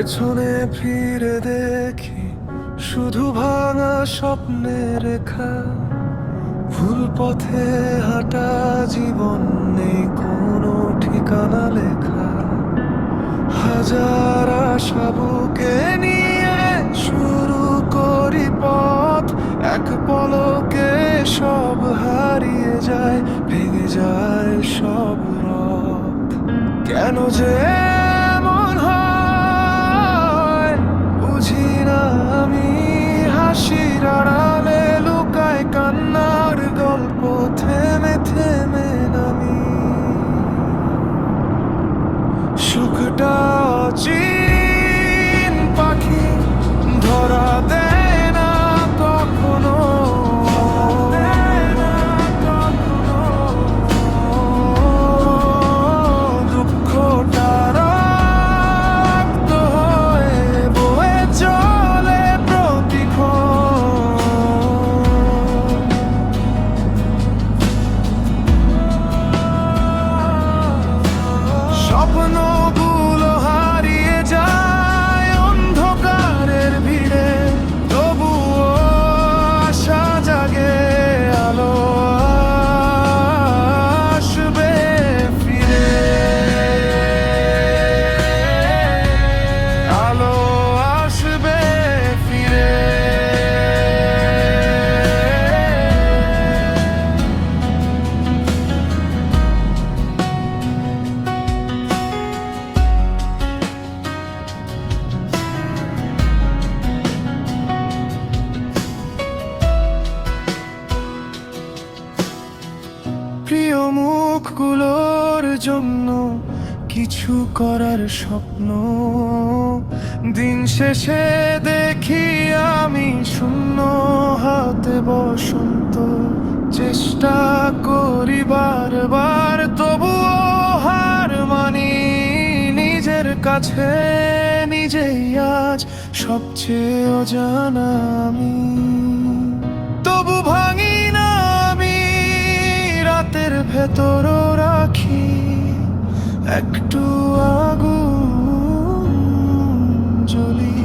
পেছনে ফিরে দেখি শুধু ভাঙা স্বপ্নের রেখা। ভুল পথে হাঁটা, জীবন নেই কোনো ঠিকানা লেখা। হাজার আশা বুকে নিয়ে শুরু করি পথ, এক পলকে সব হারিয়ে যায়, ভেঙে যায় সব রথ। কেন যে এমন হয় বুঝি না আমি, হাসির আড়ালে লুকায় কান্নার গল্প, থেমে থেমে নামি। সুখটা অচিন পাখি, ধরা দেয় না কখনো। দুঃখটা রক্ত হয়ে বয়ে চলে প্রতিক্ষণ। স্বপ্নগুলো হারিয়ে যায় অন্ধকারের ভিড়ে, তবুও আশা জাগে, আলো আসবে ফিরে। আলো আসবে ফিরে। প্রিয় মুখগুলোর জন্য কিছু করার স্বপ্ন, দিন শেষে দেখি আমি শূন্য হাতে বসন্ত। চেষ্টা করি বারবার, তবুও হার মানি নিজের কাছে। নিজেই আজ সবচেয়ে অজানা আমি, তবু ভাঙি না আমি, রাতের ভেতরও রাখি একটু আগুন জ্বলি।